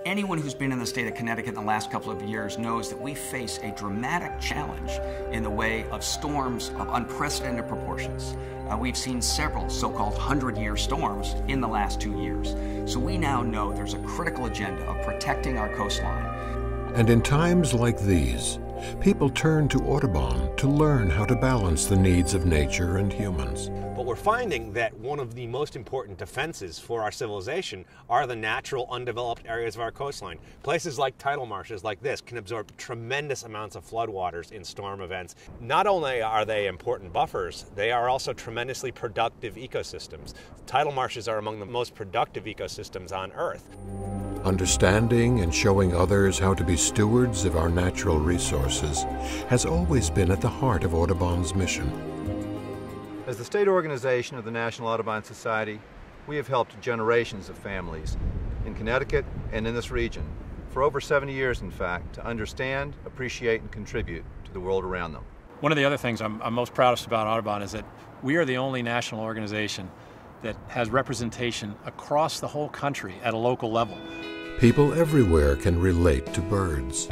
Anyone who's been in the state of Connecticut in the last couple of years knows that we face a dramatic challenge in the way of storms of unprecedented proportions. We've seen several so-called 100-year storms in the last 2 years. So we now know there's a critical agenda of protecting our coastline. And in times like these, people turn to Audubon to learn how to balance the needs of nature and humans. But we're finding that one of the most important defenses for our civilization are the natural undeveloped areas of our coastline. Places like tidal marshes like this can absorb tremendous amounts of floodwaters in storm events. Not only are they important buffers, they are also tremendously productive ecosystems. Tidal marshes are among the most productive ecosystems on Earth. Understanding and showing others how to be stewards of our natural resources has always been at the heart of Audubon's mission. As the state organization of the National Audubon Society, we have helped generations of families in Connecticut and in this region, for over 70 years in fact, to understand, appreciate, and contribute to the world around them. One of the other things I'm most proudest about Audubon is that we are the only national organization that has representation across the whole country at a local level. People everywhere can relate to birds.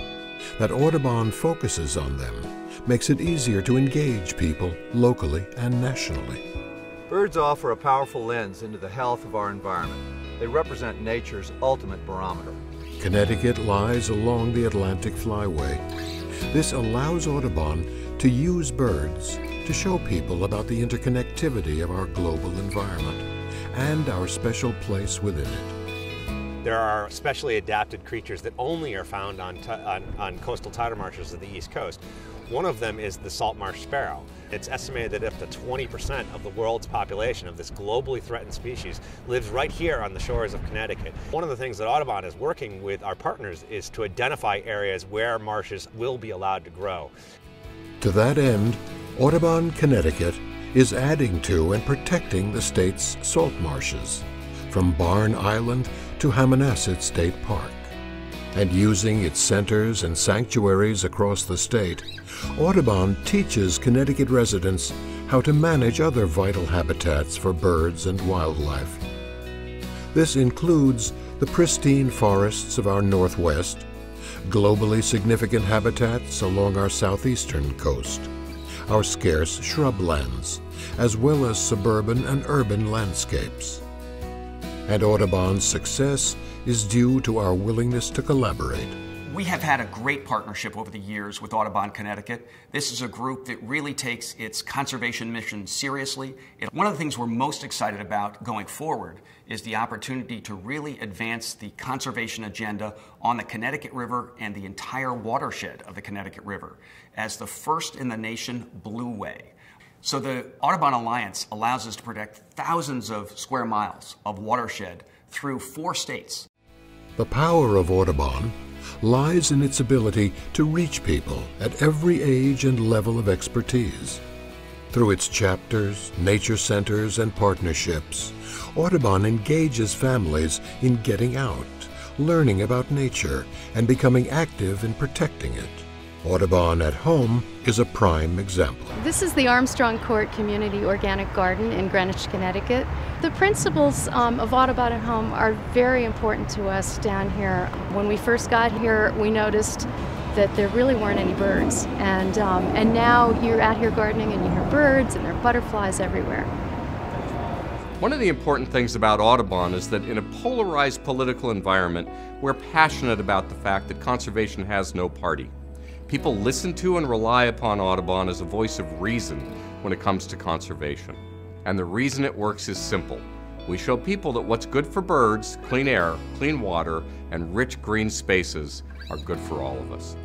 That Audubon focuses on them makes it easier to engage people locally and nationally. Birds offer a powerful lens into the health of our environment. They represent nature's ultimate barometer. Connecticut lies along the Atlantic Flyway. This allows Audubon to use birds to show people about the interconnectivity of our global environment and our special place within it. There are specially adapted creatures that only are found on coastal tidal marshes of the East Coast. One of them is the salt marsh sparrow. It's estimated that up to 20% of the world's population of this globally threatened species lives right here on the shores of Connecticut. One of the things that Audubon is working with our partners is to identify areas where marshes will be allowed to grow. To that end, Audubon Connecticut is adding to and protecting the state's salt marshes, from Barn Island to Hammonasset State Park. And using its centers and sanctuaries across the state, Audubon teaches Connecticut residents how to manage other vital habitats for birds and wildlife. This includes the pristine forests of our Northwest, globally significant habitats along our southeastern coast, our scarce shrublands, as well as suburban and urban landscapes. And Audubon's success is due to our willingness to collaborate. We have had a great partnership over the years with Audubon Connecticut. This is a group that really takes its conservation mission seriously. One of the things we're most excited about going forward is the opportunity to really advance the conservation agenda on the Connecticut River and the entire watershed of the Connecticut River as the first in the nation blue way. So the Audubon Alliance allows us to protect thousands of square miles of watershed through 4 states. The power of Audubon lies in its ability to reach people at every age and level of expertise. Through its chapters, nature centers, and partnerships, Audubon engages families in getting out, learning about nature, and becoming active in protecting it. Audubon at Home is a prime example. This is the Armstrong Court Community Organic Garden in Greenwich, Connecticut. The principles of Audubon at Home are very important to us down here. When we first got here, we noticed that there really weren't any birds. And now you're out here gardening and you hear birds and there are butterflies everywhere. One of the important things about Audubon is that in a polarized political environment, we're passionate about the fact that conservation has no party. People listen to and rely upon Audubon as a voice of reason when it comes to conservation. And the reason it works is simple. We show people that what's good for birds, clean air, clean water, and rich green spaces are good for all of us.